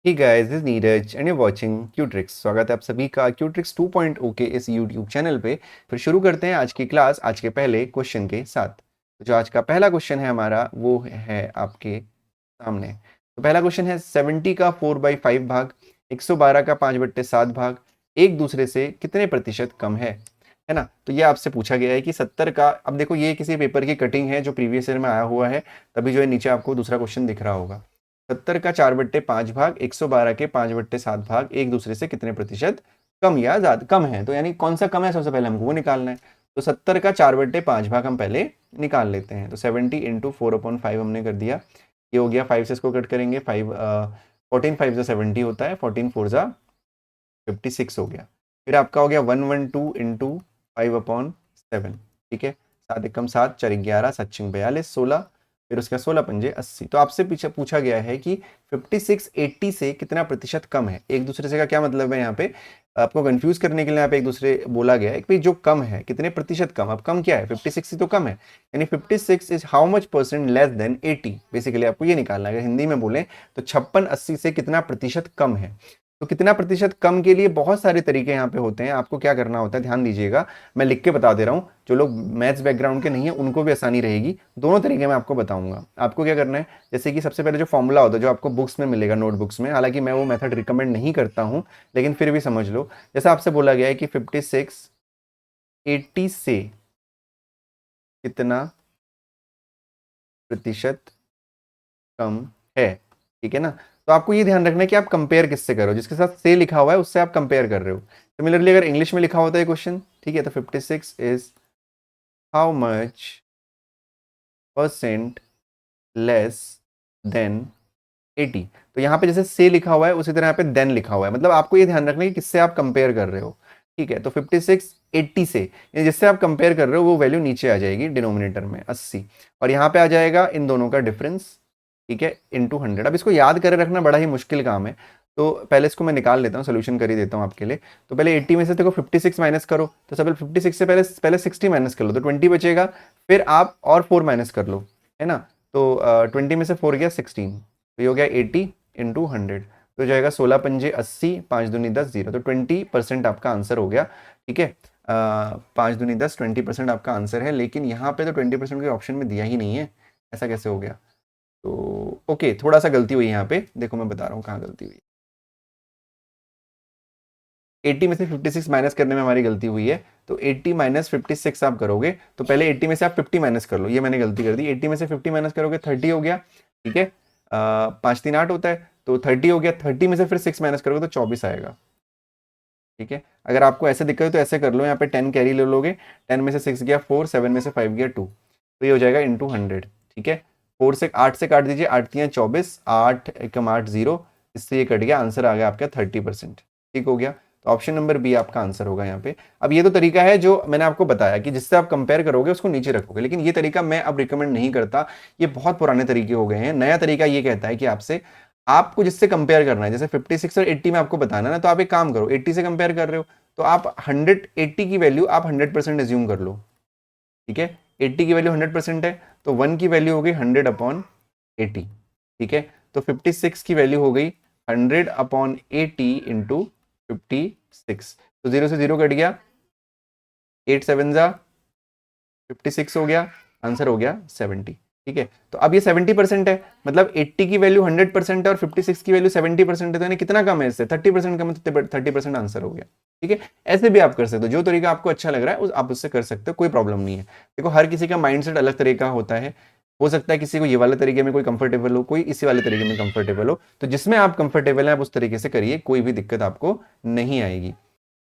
Hey guys, this is Neeraj and you watching QTricks. स्वागत है आप सभी का क्यूट्रिक्स 2.0 के इस यूट्यूब चैनल पे। फिर शुरू करते हैं आज की क्लास आज के पहले क्वेश्चन के साथ। तो जो आज का पहला क्वेश्चन है हमारा वो है आपके सामने। तो पहला क्वेश्चन है 70 का 4/5 भाग 112 का 5/7 भाग एक दूसरे से कितने प्रतिशत कम है ना। तो ये आपसे पूछा गया है कि 70 का, अब देखो ये किसी पेपर की कटिंग है जो प्रीवियस ईयर में आया हुआ है, तभी जो है नीचे आपको दूसरा क्वेश्चन दिख रहा होगा। 70 का 4/5 भाग 112 के 5/7 भाग एक दूसरे से कितने प्रतिशत कम या ज्यादा कम है। तो यानी कौन सा कम है सबसे पहले हमको वो निकालना है। तो 70 का 4/5 भाग हम पहले निकाल लेते हैं। तो 70 इंटू 4/5 हमने कर दिया। ये हो गया, 5 से इसको कट करेंगे, 14 5 जा 70 होता है, 14 4 जा 56 हो गया। फिर आपका हो गया 112 इंटू 5/7। ठीक है, 7 एकम 7, 4 11, 7 छिंग 42, 16, फिर उसका 16 पंजे 80। तो आपसे पीछे पूछा गया है कि 56 80 से कितना प्रतिशत कम है। एक दूसरे से का क्या मतलब है, यहाँ पे आपको कंफ्यूज करने के लिए यहाँ पे एक दूसरे बोला गया है कि जो कम है कितने प्रतिशत कम। अब कम क्या है, 56 ही तो कम है, यानी 56 is how much percent less than 80। Basically आपको ये निकालना है। अगर हिंदी में बोले तो 56 80 से कितना प्रतिशत कम है। तो कितना प्रतिशत कम के लिए बहुत सारे तरीके यहाँ पे होते हैं। आपको क्या करना होता है, ध्यान दीजिएगा, मैं लिख के बता दे रहा हूँ। जो लोग मैथ्स बैकग्राउंड के नहीं है उनको भी आसानी रहेगी। दोनों तरीके मैं आपको बताऊंगा। आपको क्या करना है, जैसे कि सबसे पहले जो फॉर्मूला होता है जो आपको बुक्स में मिलेगा, नोटबुक्स में, हालांकि मैं वो मेथड रिकमेंड नहीं करता हूँ, लेकिन फिर भी समझ लो। जैसे आपसे बोला गया है कि 56 80 से कितना प्रतिशत कम है, ठीक है ना। तो आपको ये ध्यान रखना है कि आप कंपेयर किससे करो, जिसके साथ से लिखा हुआ है उससे आप कंपेयर कर रहे हो। सिमिलरली अगर इंग्लिश में लिखा होता है क्वेश्चन, ठीक है, तो 56 is how much percent less than 80। तो यहाँ पे जैसे से लिखा हुआ है उसी तरह यहाँ पे देन लिखा हुआ है। मतलब आपको ये ध्यान रखना है कि किससे आप कंपेयर कर रहे हो, ठीक है। तो 56 80 से, यानी जिससे आप कंपेयर कर रहे हो वो वैल्यू नीचे आ जाएगी डिनोमिनेटर में 80, और यहाँ पे आ जाएगा इन दोनों का डिफरेंस, ठीक है, इंटू 100। अब इसको याद करे रखना बड़ा ही मुश्किल काम है, तो पहले इसको मैं निकाल लेता हूँ, सोल्यूशन कर ही देता हूँ आपके लिए। तो पहले 80 में से देखो 56 माइनस करो, तो सब 56 से पहले पहले 60 माइनस कर लो तो 20 बचेगा। फिर आप और 4 माइनस कर लो, है ना। तो 20 में से 4 गया 16, तो ये हो गया 80 इंटू 100, तो जाएगा 16 पंजे 80, 5 दूनी 10 0, तो 20% आपका आंसर हो गया, ठीक है। 5 दूनी 10, 20% आपका आंसर है। लेकिन यहाँ पे तो 20% के ऑप्शन में दिया ही नहीं है, ऐसा कैसे हो गया। तो ओके, थोड़ा सा गलती हुई यहाँ पे, देखो मैं बता रहा हूँ कहाँ गलती हुई। 80 में से 56 माइनस करने में हमारी गलती हुई है। तो 80 माइनस 56 आप करोगे, तो पहले 80 में से आप 50 माइनस कर लो, ये मैंने गलती कर दी। 80 में से 50 माइनस करोगे 30 हो गया, ठीक है। 5 3 8 होता है, तो 30 हो गया। 30 में से फिर 6 माइनस करोगे तो 24 आएगा, ठीक है। अगर आपको ऐसे दिक्कत है तो ऐसे कर लो, यहाँ पे 10 कैरी ले लोगे, 10 में से 6 गया 4, 7 में से 5 गया 2, तो ये हो जाएगा इंटू 100, ठीक है। 4 से 8 से काट दीजिए, 8 3 24, 8 एकम 8 0, इससे ये कट गया, आंसर आ गया आपका 30%, ठीक हो गया। तो ऑप्शन नंबर बी आपका आंसर होगा यहाँ पे। अब ये तो तरीका है जो मैंने आपको बताया कि जिससे आप कंपेयर करोगे उसको नीचे रखोगे, लेकिन ये तरीका मैं अब रिकमेंड नहीं करता, ये बहुत पुराने तरीके हो गए हैं। नया तरीका ये कहता है कि आपसे आपको जिससे कंपेयर करना है, जैसे 56 और 80 में आपको बताना है ना, तो आप एक काम करो, 80 से कंपेयर कर रहे हो तो आप 180 की वैल्यू आप 100% एज्यूम कर लो, ठीक है। 80 की वैल्यू 100% है, तो 1 की वैल्यू हो गई 100/80, ठीक है। तो 56 की वैल्यू हो गई 100/80 इंटू 56, तो 0 से 0 कट गया, 8 7 जा 56 हो गया, आंसर हो गया 70, ठीक है। तो अब ये 70% है, मतलब 80 की वैल्यू 100% है और 56 की वैल्यू 70% है, तो यानी कितना कम है इससे, 30% कम है, तो 30% आंसर हो गया, ठीक है। ऐसे भी आप कर सकते हो, जो तरीका आपको अच्छा लग रहा है आप उससे कर सकते हो, कोई प्रॉब्लम नहीं है। देखो हर किसी का माइंडसेट अलग तरीका होता है, हो सकता है किसी को ये वाले तरीके में कोई कंफर्टेबल हो, कोई इसी वाले तरीके में कंफर्टेबल हो, तो जिसमें आप कंफर्टेबल हैं आप उस तरीके से करिए, कोई भी दिक्कत आपको नहीं आएगी।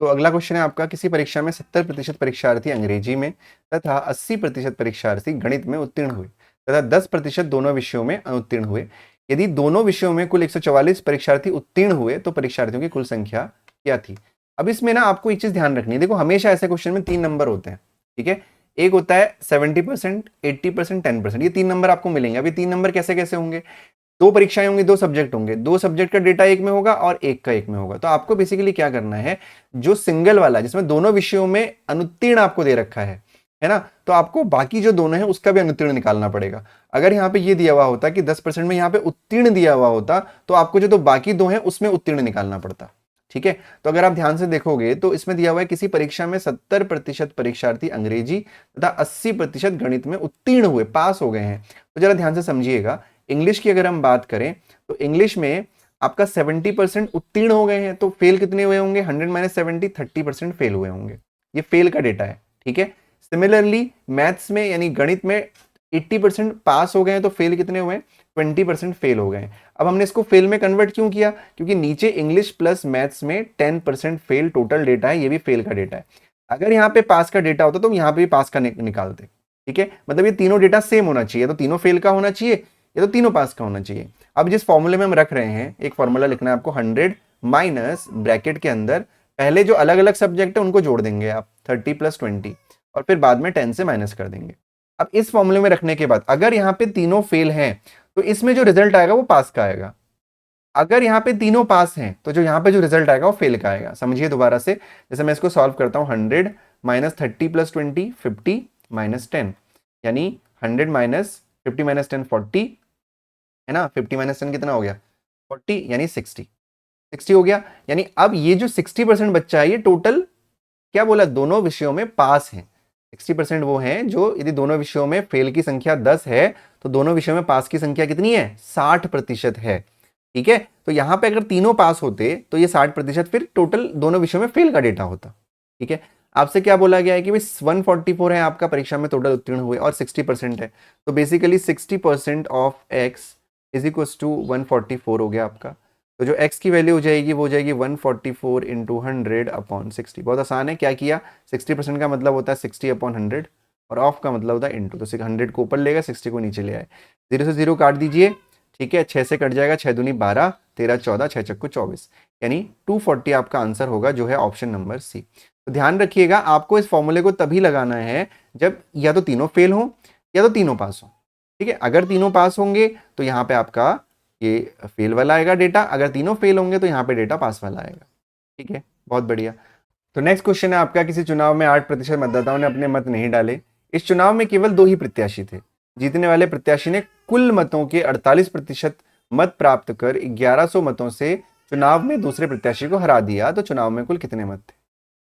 तो अगला क्वेश्चन है आपका, किसी परीक्षा में 70% परीक्षार्थी अंग्रेजी में तथा 80% परीक्षार्थी गणित में उत्तीर्ण हुए तथा 10% दोनों विषयों में अनुत्तीर्ण हुए। यदि दोनों विषयों में कुल 144 परीक्षार्थी उत्तीर्ण हुए तो परीक्षार्थियों की कुल संख्या क्या थी। अब इसमें ना आपको एक चीज ध्यान रखनी है, देखो हमेशा ऐसे क्वेश्चन में 3 नंबर होते हैं, ठीक है। एक होता है 70%, 80%, 10%, ये 3 नंबर आपको मिलेंगे। अभी 3 नंबर कैसे कैसे होंगे, 2 परीक्षाएं होंगी, 2 सब्जेक्ट होंगे, 2 सब्जेक्ट का डेटा एक में होगा और एक का एक में होगा। तो आपको बेसिकली क्या करना है, जो सिंगल वाला जिसमें दोनों विषयों में अनुत्तीर्ण आपको दे रखा है, है ना। तो आपको बाकी जो दोनों है उसका भी अनुत्तीर्ण निकालना पड़ेगा। अगर यहाँ पे ये दिया हुआ होता कि 10% में यहाँ पे उत्तीर्ण दिया हुआ होता तो आपको जो तो बाकी दो हैं उसमें उत्तीर्ण निकालना पड़ता। ठीक है, तो अगर आप ध्यान से देखोगे तो इसमें दिया हुआ है किसी परीक्षा में 70% परीक्षार्थी अंग्रेजी तथा 80% गणित में उत्तीर्ण हुए, पास हो गए हैं। तो जरा ध्यान से समझिएगा, इंग्लिश की अगर हम बात करें तो इंग्लिश में आपका 70% उत्तीर्ण हो गए हैं, तो फेल कितने हुए होंगे? 100 माइनस 70, 30% फेल हुए होंगे। ये फेल का डेटा है। ठीक है, सिमिलरली मैथ्स में यानी गणित में 80% पास हो गए हैं, तो फेल कितने हुए? 20% फेल हो गए। अब हमने इसको फेल में कन्वर्ट क्यों किया? क्योंकि नीचे इंग्लिश प्लस मैथ्स में 10% फेल टोटल डेटा है, ये भी फेल का डेटा है। अगर यहाँ पे पास का डेटा होता तो यहाँ पे भी पास का निकालते। ठीक है, मतलब ये तीनों डेटा सेम होना चाहिए, तो तीनों फेल का होना चाहिए या तो तीनों पास का होना चाहिए। अब जिस फॉर्मूले में हम रख रहे हैं, एक फॉर्मूला लिखना है आपको, 100 माइनस ब्रैकेट के अंदर पहले जो अलग अलग सब्जेक्ट है उनको जोड़ देंगे आप, 30 प्लस 20, और फिर बाद में 10 से माइनस कर देंगे। अब इस फॉर्मूले में रखने के बाद अगर यहाँ पे तीनों फेल हैं तो इसमें जो रिजल्ट आएगा वो पास का आएगा। अगर यहाँ पे तीनों पास हैं तो जो यहाँ पे जो रिजल्ट आएगा वो फेल का आएगा। समझिए दोबारा से, जैसे मैं इसको सॉल्व करता हूँ, 100 माइनस 30 प्लस 20 50 माइनस 10, यानी 100 माइनस 50 माइनस 10 40, है ना। 50 माइनस 10 कितना हो गया? 40, यानी 60 हो गया। यानी अब ये जो 60% बच्चा है ये टोटल क्या बोला? दोनों विषयों में पास है। 60% वो हैं जो, यदि दोनों विषयों में फेल की संख्या 10 है तो दोनों विषयों में पास की संख्या कितनी है? 60% है। ठीक है, तो यहां पे अगर तीनों पास होते तो ये 60% फिर टोटल दोनों विषयों में फेल का डेटा होता। ठीक है, आपसे क्या बोला गया है कि भाई 144 है आपका परीक्षा में टोटल उत्तीर्ण हुए और 60% है, तो basically 60% of x is equal to 144 हो गया आपका। तो जो x की वैल्यू हो जाएगी वो हो जाएगी 144 इंटू 100 अपॉन 60। बहुत आसान है, क्या किया? 60% का मतलब होता है 60 अपॉन 100 और ऑफ का मतलब होता है इंटू। तो 100 को ऊपर लेगा, 60 को नीचे ले आए, 0 से 0 काट दीजिए। ठीक है, 6 से कट जाएगा, 6 दूनी 12, 13 14, 6 चक्कू 24, यानी 240 आपका आंसर होगा, जो है ऑप्शन नंबर सी। तो ध्यान रखिएगा, आपको इस फॉर्मूले को तभी लगाना है जब या तो तीनों फेल हो या तो तीनों पास हो। ठीक है, अगर तीनों पास होंगे तो यहाँ पे आपका ये फेल वाला आएगा डेटा, अगर तीनों फेल होंगे तो यहाँ पे डेटा पास वाला आएगा। ठीक है, बहुत बढ़िया। तो नेक्स्ट क्वेश्चन है आपका, किसी चुनाव में 8% मतदाताओं ने अपने मत नहीं डाले। इस चुनाव में केवल 2 ही प्रत्याशी थे। जीतने वाले प्रत्याशी ने कुल मतों के 48% मत प्राप्त कर 1100 मतों से चुनाव में दूसरे प्रत्याशी को हरा दिया। तो चुनाव में कुल कितने मत थे?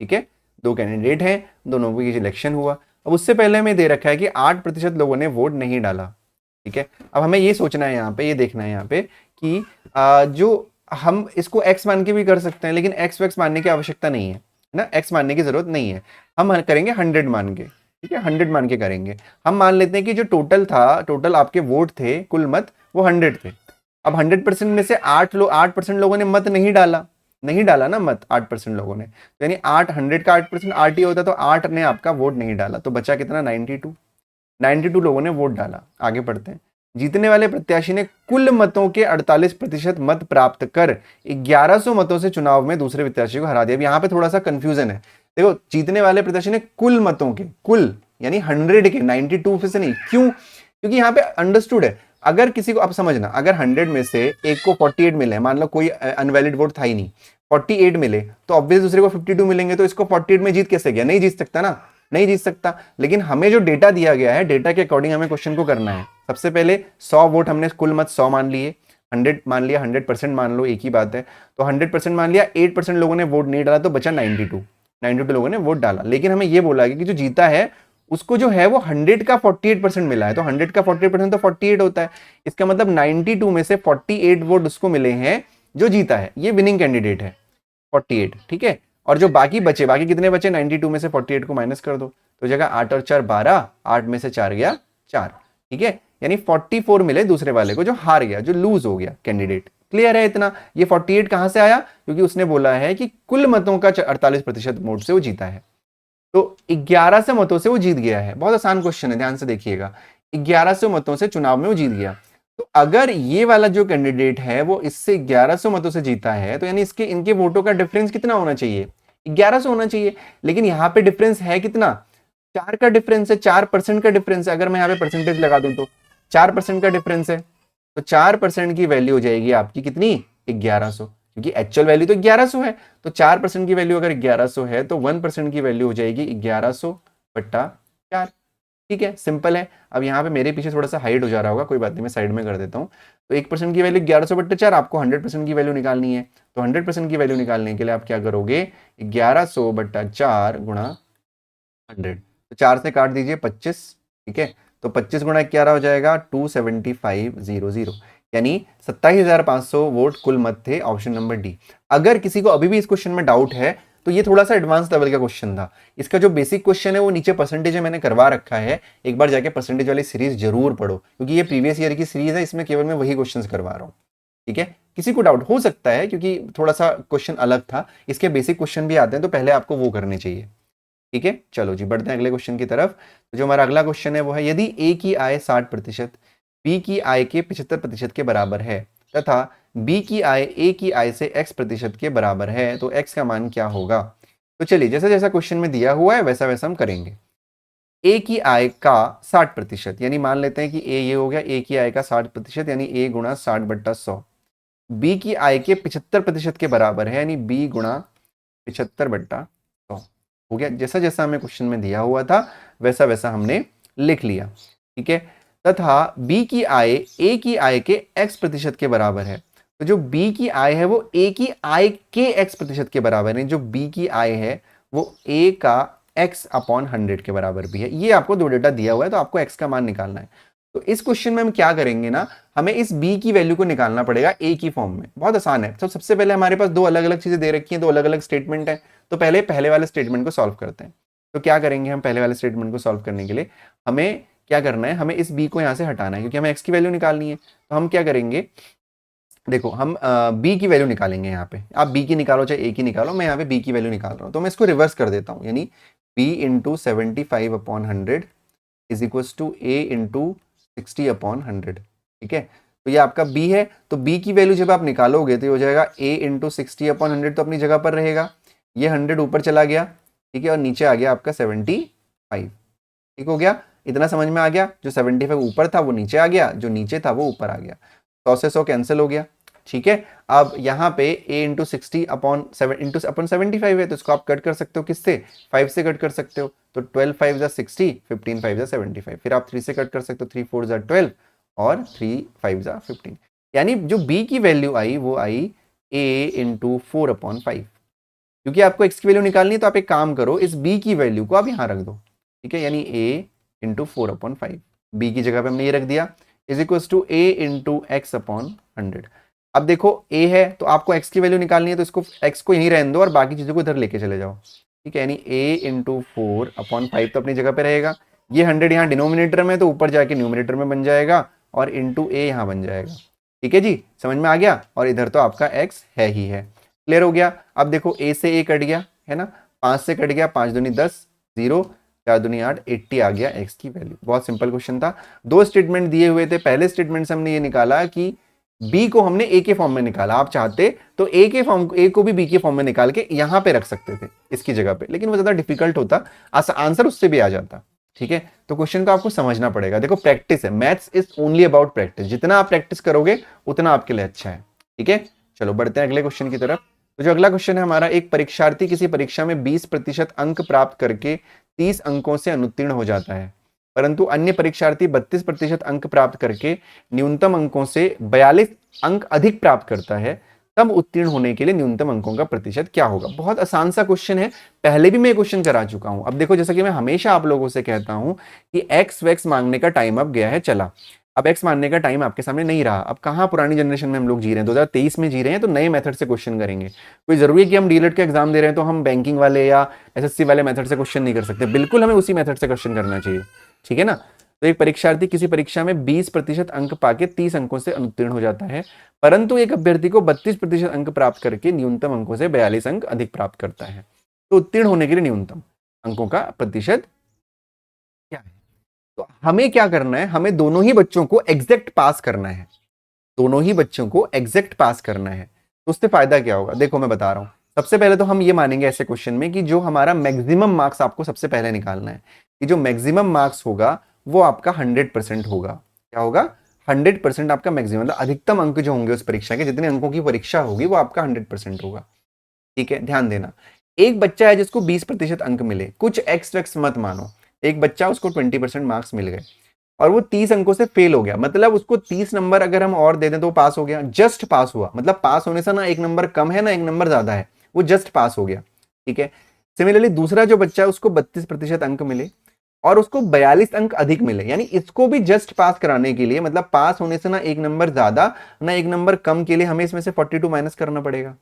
ठीक है, 2 कैंडिडेट हैं, दोनों को ये इलेक्शन हुआ। अब उससे पहले हमें दे रखा है कि 8% लोगों ने वोट नहीं डाला। ठीक है, अब हमें ये सोचना है, यहाँ पे ये देखना है यहाँ पे कि जो हम इसको x मान के भी कर सकते हैं, लेकिन x वैक्स मानने की आवश्यकता नहीं है ना, x मानने की जरूरत नहीं है। हम करेंगे 100 मान के। ठीक है, 100 मान के करेंगे। हम मान लेते हैं कि जो टोटल था, टोटल आपके वोट थे, कुल मत, वो 100 थे। अब 100% में से 8% लोगों ने मत नहीं डाला ना मत, 8% लोगों ने, तो यानी 100 का 8% 8 ही होता, तो 8 ने आपका वोट नहीं डाला, तो बचा कितना? 92 लोगों ने वोट डाला। आगे बढ़ते हैं। जीतने वाले प्रत्याशी ने कुल मतों के 48% मत प्राप्त कर 1100 मतों से चुनाव में दूसरे प्रत्याशी को हरा दिया। अब यहाँ पे थोड़ा सा कंफ्यूजन है। देखो, जीतने वाले प्रत्याशी ने कुल मतों के, कुल यानी 100 के, 92 से नहीं। क्यों? क्योंकि यहाँ पे अंडरस्टूड है, अगर किसी को, आप समझना, अगर 100 में से एक को 48 मिले, मान लो कोई अनवैलिड वोट था ही नहीं, 48 मिले, तो ऑब्वियस दूसरे को 52 मिलेंगे, तो इसको 48 में जीत कैसे गया? नहीं जीत सकता ना, नहीं जीत सकता। लेकिन हमें जो डेटा दिया गया है, डेटा के अकॉर्डिंग हमें क्वेश्चन को करना है। सबसे पहले 100 वोट, हमने कुल मत 100 मान लिए, 100 मान लिया, 100% मान लो, एक ही बात है। तो 100% मान लिया, 8% लोगों ने वोट नहीं डाला, तो बचा 92 लोगों ने वोट डाला। लेकिन हमें यह बोला कि जो जीता है उसको जो है वो 100 का 48% मिला है, तो 100 का 48% तो 48 होता है। इसका मतलब 92 में से 48 वोट उसको मिले हैं जो जीता है, ये विनिंग कैंडिडेट है 48। ठीक है, और जो बाकी बचे, बाकी कितने बचे? 92 में से 48 को माइनस कर दो, तो जगह 8 और 4 12, 8 में से 4 गया 4। ठीक है, यानी 44 मिले दूसरे वाले को, जो हार गया, जो लूज हो गया कैंडिडेट। क्लियर है इतना? ये 48 कहां से आया? क्योंकि उसने बोला है कि कुल मतों का 48% वोट से वो जीता है, तो 1100 मतों से वो जीत गया है। बहुत आसान क्वेश्चन है, ध्यान से देखिएगा। 1100 मतों से चुनाव में वो जीत गया। तो अगर ये वाला जो कैंडिडेट है वो इससे 1100 मतों से जीता है, तो यानी इसके इनके वोटों का डिफरेंस कितना होना चाहिए? 1100 होना चाहिए। लेकिन यहाँ पे डिफरेंस है कितना? 4 का डिफरेंस है, 4% का डिफरेंस है। अगर मैं यहाँ पे परसेंटेज लगा दूं तो 4% का डिफरेंस है, तो 4% की वैल्यू हो जाएगी आपकी कितनी? 1100, क्योंकि एक्चुअल वैल्यू तो 1100 है। तो 4% की वैल्यू अगर 1100 है तो 1% की वैल्यू हो जाएगी 1100 बट्टा 4। ठीक है, सिंपल है। अब यहाँ पे मेरे पीछे थोड़ा सा हाइड हो जा रहा होगा, कोई बात नहीं, मैं साइड में कर देता हूँ। तो 1% की वैल्यू 1100/4, आपको 100% की वैल्यू निकालनी है। तो 100% की वैल्यू निकालने के लिए आप क्या करोगे, 1100/4 गुणा 100, तो 4 से काट दीजिए 25, ठीक है। तो 25 गुणा 11 हो जाएगा 27500, यानी 27,500 वोट कुल मत थे, ऑप्शन नंबर डी। अगर किसी को अभी भी इस क्वेश्चन में डाउट है तो ये थोड़ा सा एडवांस लेवल का क्वेश्चन था। इसका जो बेसिक क्वेश्चन है वो नीचे परसेंटेज में मैंने करवा रखा है, एक बार जाके परसेंटेज वाली सीरीज जरूर पढ़ो, क्योंकि ये प्रीवियस ईयर की सीरीज है, इसमें केवल मैं वही क्वेश्चन करवा रहा हूँ। ठीक है, किसी को डाउट हो सकता है क्योंकि थोड़ा सा क्वेश्चन अलग था, इसके बेसिक क्वेश्चन भी आते हैं, तो पहले आपको वो करने चाहिए। ठीक है, चलो जी बढ़ते हैं अगले क्वेश्चन की तरफ। तो जो हमारा अगला क्वेश्चन है वो है, यदि ए की आय 60%, बी की आय के 75% के बराबर है तथा बी की आय ए की आय से x% के बराबर है, तो x का मान क्या होगा। तो चलिए, जैसा जैसा क्वेश्चन में दिया हुआ है वैसा वैसा हम करेंगे। ए की आय का 60%, यानी मान लेते हैं कि ए ये हो गया, ए की आय का 60%, यानी ए गुणा 60/100। बी की आय के 75% के बराबर है, यानी बी गुणा 75/100 हो गया। जैसा जैसा हमें क्वेश्चन में दिया हुआ था वैसा वैसा हमने लिख लिया। ठीक है, तथा बी की आय ए की आय के x% के बराबर है। तो जो बी की आय है वो ए की आय के x% के बराबर है। जो बी की आय है वो ए का x/100 के बराबर भी है। ये आपको दो डेटा दिया हुआ है, तो आपको x का मान निकालना है। तो इस क्वेश्चन में हम क्या करेंगे ना, हमें इस b की वैल्यू को निकालना पड़ेगा a की फॉर्म में। बहुत आसान है। तो सबसे पहले हमारे पास दो अलग अलग चीजें दे रखी हैं, दो अलग अलग स्टेटमेंट है। तो पहले वाले स्टेटमेंट को सॉल्व करते हैं। तो क्या करेंगे हम, पहले वाले स्टेटमेंट को सॉल्व करने के लिए हमें क्या करना है, हमें इस b को यहां से हटाना है, क्योंकि हमें x की वैल्यू निकालनी है। तो हम क्या करेंगे, देखो हम b की वैल्यू निकालेंगे। यहाँ पे आप b की निकालो चाहे a की निकालो, मैं यहाँ पे b की वैल्यू निकाल रहा हूँ। तो मैं इसको रिवर्स कर देता हूँ, यानी b into 75/100 is equal to a into 60/100। ठीक है, तो ये आपका b है। तो b की वैल्यू जब आप निकालोगे तो ये हो जाएगा a इंटू 60/100, तो अपनी जगह पर रहेगा। ये 100 ऊपर चला गया, ठीक है, और नीचे आ गया आपका 75। ठीक हो गया, इतना समझ में आ गया। जो 75 ऊपर था वो नीचे आ गया, जो नीचे था वो ऊपर आ गया। 100 से 100 कैंसिल हो गया। ठीक है, अब यहाँ पे a इंटू 60/75 है, तो इसको आप कट कर सकते हो किससे, 5 से कट कर सकते हो। तो 12 5 जा 60, 15 5 जा 75, फिर आप 3 से कट कर सकते हो, 3 4 जा 12 और 3 5 जा 15। यानी जो b की वैल्यू आई वो आई a इंटू 4/5। क्योंकि आपको x की वैल्यू निकालनी है, तो आप एक काम करो, इस b की वैल्यू को आप यहाँ रख दो। ठीक है, यानी a इंटू 4/5, b की जगह पे हमने ये रख दिया, is equal to a into x/100। अब देखो a है तो आपको x की वैल्यू निकालनी है, तो इसको x को यहीं रहने दो और बाकी चीजों को इधर लेके चले जाओ। ठीक है, यानी a इंटू 4/5 तो अपनी जगह पे रहेगा। ये 100 यहाँ डिनोमिनेटर में, तो ऊपर जाके न्यूमिनेटर में बन जाएगा, और इंटू a यहाँ बन जाएगा। ठीक है जी, समझ में आ गया। और इधर तो आपका x है ही है। क्लियर हो गया। अब देखो a से a कट गया है ना, 5 से कट गया, 5 दूनी 10, 0, 4 दूनी 8, 80 आ गया x की वैल्यू। बहुत सिंपल क्वेश्चन था। दो स्टेटमेंट दिए हुए थे, पहले स्टेटमेंट से हमने ये निकाला कि b को हमने a के फॉर्म में निकाला। आप चाहते तो a को भी b के फॉर्म में निकाल के यहां पे रख सकते थे इसकी जगह पे, लेकिन वो ज्यादा डिफिकल्ट होता, आंसर उससे भी आ जाता। ठीक है, तो क्वेश्चन को आपको समझना पड़ेगा। देखो प्रैक्टिस है, maths is only about practice. जितना आप प्रैक्टिस करोगे उतना आपके लिए अच्छा है। ठीक है, चलो बढ़ते हैं अगले क्वेश्चन की तरफ। तो जो अगला क्वेश्चन है हमारा, एक परीक्षार्थी किसी परीक्षा में 20% अंक प्राप्त करके 30 अंकों से अनुत्तीर्ण हो जाता है, परंतु अन्य परीक्षार्थी 32% अंक प्राप्त करके न्यूनतम अंकों से 42 अंक अधिक प्राप्त करता है, तब उत्तीर्ण होने के लिए न्यूनतम अंकों का प्रतिशत क्या होगा। बहुत आसान सा क्वेश्चन है, पहले भी मैं क्वेश्चन करा चुका हूं। अब देखो, जैसा कि मैं हमेशा आप लोगों से कहता हूं कि एक्स वैक्स मांगने का टाइम अब गया है चला। अब एक्स मानने का टाइम आपके सामने नहीं रहा। अब कहाँ पुरानी जनरेशन में हम लोग जी रहे हैं, 2023 में जी रहे हैं, तो नए मेथड से क्वेश्चन करेंगे। कोई जरूरी है कि हम डीएलएड का एग्जाम दे रहे हैं तो हम बैंकिंग वाले या एसएससी वाले मेथड से क्वेश्चन नहीं कर सकते। बिल्कुल हमें उसी मेथड से क्वेश्चन करना चाहिए। ठीक है ना। तो एक परीक्षार्थी किसी परीक्षा में 20% अंक पाके 30 अंकों से अनुत्तीर्ण हो जाता है, परंतु एक अभ्यर्थी को 32% अंक प्राप्त करके न्यूनतम अंकों से 42 अंक अधिक प्राप्त करता है। तो उत्तीर्ण होने के लिए न्यूनतम अंकों का प्रतिशत क्या है। तो हमें क्या करना है, हमें दोनों ही बच्चों को एग्जैक्ट पास करना है। दोनों ही बच्चों को एग्जैक्ट पास करना है। तो उससे फायदा क्या होगा, देखो मैं बता रहा हूं। सबसे पहले तो हम ये मानेंगे ऐसे क्वेश्चन में कि जो हमारा मैक्सिमम मार्क्स आपको सबसे पहले निकालना है, कि जो मैक्सिमम मार्क्स होगा वो आपका 100% होगा। क्या होगा, 100% आपका मैक्सिमम, मतलब अधिकतम अंक जो होंगे उस परीक्षा के, जितने अंकों की परीक्षा होगी वो आपका 100% होगा। ठीक है, ध्यान देना। एक बच्चा है जिसको 20% अंक मिले, कुछ एक्स वैक्स मत मानो। एक बच्चा उसको 20% मार्क्स मिल गए और वो 30 अंकों से फेल हो गया, मतलब उसको 30 नंबर अगर हम और दे दें तो वो पास हो गया, जस्ट पास हुआ, मतलब पास होने से ना एक नंबर कम है ना एक नंबर ज्यादा है, वो जस्ट पास हो गया, ठीक है। सिमिलरली दूसरा जो बच्चा है उसको 32% अंक मिले और उसको 42 अंक अधिक मिले, यानी इसको भी जस्ट पास कराने के लिए, मतलब पास होने से ना एक नंबर ज्यादा ना एक नंबर कम के लिए हमें इसमें से 42 माइनस करना पड़ेगा।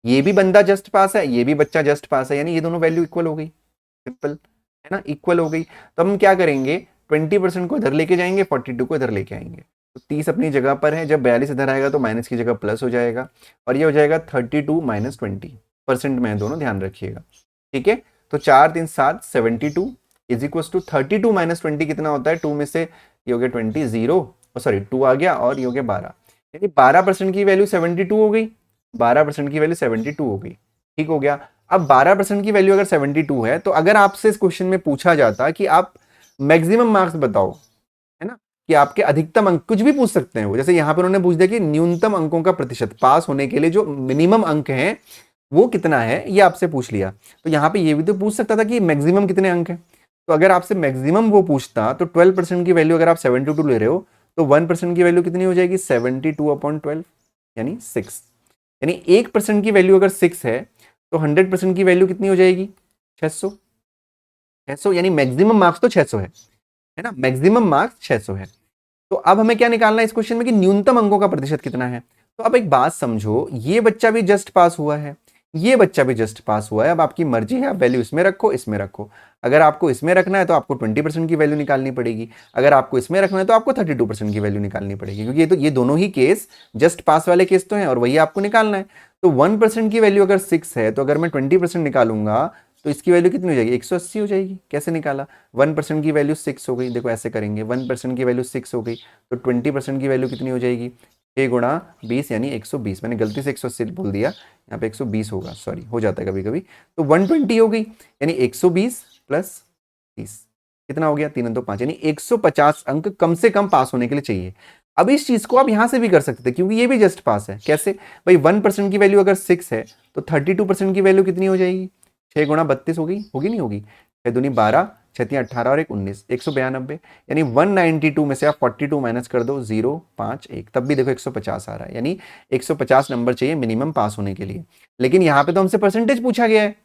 ये भी बंदा जस्ट पास है, ये भी बच्चा जस्ट पास है, यानी ये दोनों वैल्यू इक्वल हो गई, सिंपल है ना, इक्वल हो गई। तो हम क्या करेंगे, 20% को इधर लेके जाएंगे, 42 को इधर लेके आएंगे, तो 30 अपनी जगह पर है, जब 42 इधर आएगा तो माइनस की जगह प्लस हो जाएगा और ये हो जाएगा 32 माइनस 20% में, दोनों ध्यान रखिएगा, ठीक है। तो 4 3 7 72 इज इक्वल टू 32 माइनस 20 कितना होता है, 2 में से ये हो गया 20, 0 सॉरी 2 आ गया और ये हो गया 12, यानी 12% की वैल्यू 72 हो गई, 12% की वैल्यू 72 हो गई, ठीक हो गया। अब 12% की वैल्यू अगर 72 है तो अगर आपसे इस क्वेश्चन में पूछा जाता कि आप मैक्सिमम मार्क्स बताओ, है ना, कि आपके अधिकतम अंक, कुछ भी पूछ सकते हैं वो, जैसे यहां पर उन्होंने पूछ दिया कि न्यूनतम अंकों का प्रतिशत, पास होने के लिए जो मिनिमम अंक है वो कितना है, ये आपसे पूछ लिया, तो यहां पे ये भी तो पूछ सकता था कि मैक्सिमम कितने अंक है। तो अगर आपसे मैक्सिमम वो पूछता तो 12% की वैल्यू अगर आप 72 ले रहे हो तो 1% की वैल्यू कितनी हो जाएगी, 72/12 यानी 6, यानी 1% की वैल्यू अगर 6 है तो 100% की वैल्यू कितनी हो जाएगी, 600, 600, यानी मैक्सिमम मार्क्स तो 600 है ना, मैक्सिमम मार्क्स 600 है। तो अब हमें क्या निकालना है इस क्वेश्चन में कि न्यूनतम अंकों का प्रतिशत कितना है। तो अब एक बात समझो, ये बच्चा भी जस्ट पास हुआ है, ये बच्चा भी जस्ट पास हुआ है, अब आपकी मर्जी है, आप वैल्यू इसमें रखो इसमें रखो, अगर आपको इसमें रखना है तो आपको 20% की वैल्यू निकालनी पड़ेगी, अगर आपको इसमें रखना है तो आपको 32% की वैल्यू निकालनी पड़ेगी, क्योंकि ये दोनों ही केस जस्ट पास वाले केस तो हैं और वही आपको निकालना है। तो 1% की वैल्यू अगर 6 है तो अगर मैं 20% निकालूंगा तो इसकी वैल्यू कितनी हो जाएगी, 180 हो जाएगी। कैसे निकाला, 1% की वैल्यू 6 हो गई, देखो ऐसे करेंगे, 1% की वैल्यू 6 हो गई तो 20% की वैल्यू कितनी हो जाएगी, 6 गुणा 20 यानी 120, मैंने गलती से 180 बोल दिया, यहाँ पे 120 होगा, सॉरी हो जाता है कभी कभी, तो 120 हो गई, यानी 120 प्लस 30 कितना हो गया, 3 2 5, यानी 150 अंक कम से कम पास होने के लिए चाहिए। अब इस चीज को आप यहां से भी कर सकते हैं क्योंकि ये भी जस्ट पास है, कैसे भाई, 1% की वैल्यू अगर 6 है तो 32% की वैल्यू कितनी हो जाएगी, 6 गुणा 32 होगी, होगी नहीं होगी, 6 दूनी 12, 6 3 18 और 1 19, 192, यानी 192 में से आप 42 माइनस कर दो, 0 5 1, तब भी देखो 150 आ रहा है, यानी 150 नंबर चाहिए मिनिमम पास होने के लिए। लेकिन यहाँ पे तो हमसे परसेंटेज पूछा गया है,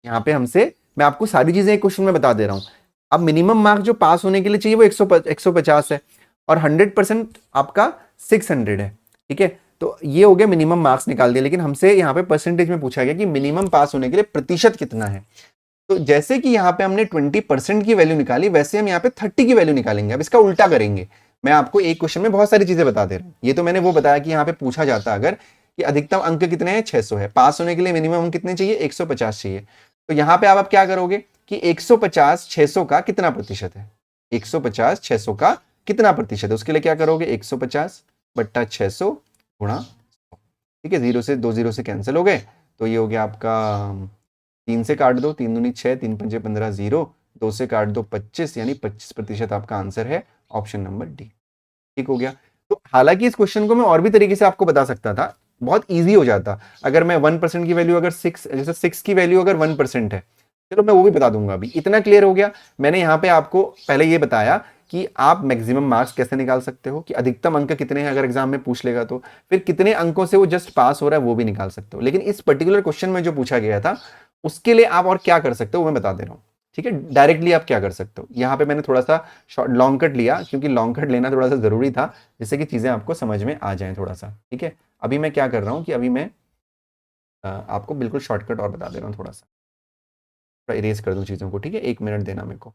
यहाँ पे हमसे, मैं आपको सारी चीजें एक क्वेश्चन में बता दे रहा हूँ। अब मिनिमम मार्क्स जो पास होने के लिए चाहिए वो 150 है और 100% आपका 600 है, ठीक है। तो ये हो गया मिनिमम मार्क्स निकाल दिया, लेकिन हमसे यहाँ पे परसेंटेज में पूछा गया कि मिनिमम पास होने के लिए प्रतिशत कितना है। तो जैसे कि यहाँ पे हमने 20% की वैल्यू निकाली, वैसे हम यहाँ पे 30 की वैल्यू निकालेंगे। अब इसका उल्टा करेंगे, मैं आपको एक क्वेश्चन में बहुत सारी चीजें बता दे रहा हूँ। ये तो मैंने वो बताया कि यहाँ पे पूछा जाता अगर कि अधिकतम अंक कितने हैं, 600 है, पास होने के लिए मिनिमम अंक कितने चाहिए, 150 चाहिए। तो यहाँ पे आप क्या करोगे कि 150 600 का कितना प्रतिशत है, 150 600 का कितना प्रतिशत है, उसके लिए क्या करोगे, 150 बट्टा 600 गुणा, ठीक है, 0 से 2 0 से कैंसिल हो गए, तो ये हो गया आपका 3 से काट दो, 3 दूनी 6, 3 पंजे 15, 0, 2 से काट दो 25, यानी 25% आपका आंसर है, ऑप्शन नंबर डी, ठीक हो गया। तो हालांकि इस क्वेश्चन को मैं और भी तरीके से आपको बता सकता था, बहुत इजी हो जाता अगर मैं 1% की वैल्यू अगर 6, जैसे 6 की वैल्यू अगर 1% है, चलो मैं वो भी बता दूंगा। अभी इतना क्लियर हो गया, मैंने यहाँ पे आपको पहले ये बताया कि आप मैक्सिमम मार्क्स कैसे निकाल सकते हो, कि अधिकतम अंक कितने हैं अगर एग्जाम में पूछ लेगा तो, फिर कितने अंकों से वो जस्ट पास हो रहा है वो भी निकाल सकते हो। लेकिन इस पर्टिकुलर क्वेश्चन में जो पूछा गया था उसके लिए आप और क्या कर सकते हो वो मैं बता दे रहा हूँ, ठीक है। डायरेक्टली आप क्या कर सकते हो, यहाँ पे मैंने थोड़ा सा शॉर्ट लॉन्ग कट लिया क्योंकि लॉन्ग कट लेना थोड़ा सा जरूरी था, जिससे कि चीजें आपको समझ में आ जाएं थोड़ा सा, ठीक है। अभी मैं क्या कर रहा हूँ कि अभी मैं आपको बिल्कुल शॉर्टकट और बता दे रहा हूँ, थोड़ा सा इरेज कर दूं चीजों को, ठीक है, 1 मिनट देना मेरे को।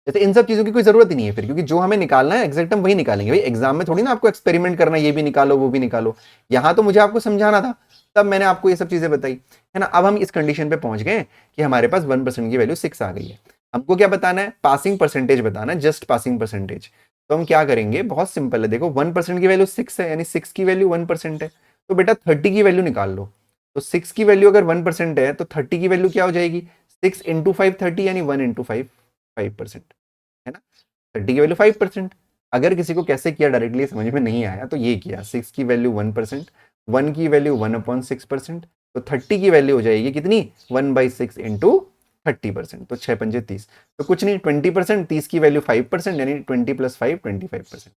जैसे इन सब चीजों की कोई जरूरत ही नहीं है फिर, क्योंकि जो हमें निकालना है एग्जैक्ट हम वही निकालेंगे भाई, एग्जाम में थोड़ी ना आपको एक्सपेरिमेंट करना, ये भी निकालो वो भी निकालो, यहाँ तो मुझे आपको समझाना था, तब मैंने आपको ये सब चीजें बताई, है ना। अब हम इस कंडीशन पे पहुंच गए कि हमारे पास 1% की वैल्यू 6 आ गई है, हमको क्या बताना है, पासिंग परसेंटेज बताना है, जस्ट पासिंग परसेंटेज। तो हम क्या करेंगे, बहुत सिंपल है, देखो 1% की वैल्यू 6 है, यानी 6 की वैल्यू 1% है, तो बेटा 30 की वैल्यू निकाल लो। तो 6 की वैल्यू अगर 1% है तो 30 की वैल्यू क्या हो जाएगी, 6 इंटू 5 30, यानी 1 इंटू 5 5%, है ना। 30 की वैल्यू 5%। अगर किसी को कैसे किया डायरेक्टली समझ में नहीं आया तो ये किया, 6 की वैल्यू 1%, 1 की वैल्यू 1/6%, तो 30 की वैल्यू हो जाएगी कितनी, 1/6 इंटू 30%, तो 6 पंजे 30, तो कुछ नहीं 20%, 30 की वैल्यू 5%, यानी 20 + 5 25%।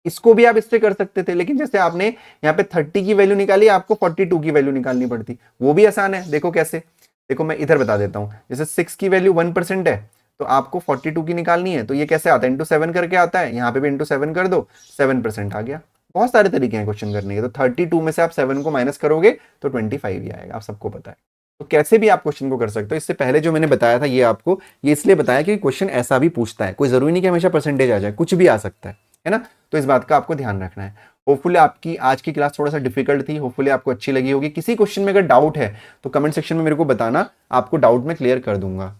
इसको भी आप इससे कर सकते थे, लेकिन जैसे आपने यहाँ पे 30 की वैल्यू निकाली, आपको 42 की वैल्यू निकालनी पड़ती, वो भी आसान है। देखो कैसे, देखो मैं इधर बता देता हूँ। जैसे 6 की वैल्यू 1% है, तो आपको 42 की निकालनी है, तो ये कैसे आता है, इंटू 7 करके आता है। यहाँ पे भी इंटू 7 कर दो, 7% आ गया। बहुत सारे तरीके हैं क्वेश्चन करने के, तो 32 में से आप 7 को माइनस करोगे तो 25 ही आएगा, आप सबको पता है। तो कैसे भी आप क्वेश्चन को कर सकते हो। इससे पहले जो मैंने बताया था ये आपको ये इसलिए बताया कि क्वेश्चन ऐसा भी पूछता है, कोई जरूरी नहीं कि हमेशा परसेंटेज आ जाए, कुछ भी आ सकता है ना। तो इस बात का आपको ध्यान रखना है। होपफुली आपकी आज की क्लास थोड़ा सा डिफिकल्ट थी, होपफुली आपको अच्छी लगी होगी। किसी क्वेश्चन में अगर डाउट है तो कमेंट सेक्शन में मेरे को बताना, आपको डाउट में क्लियर कर दूंगा।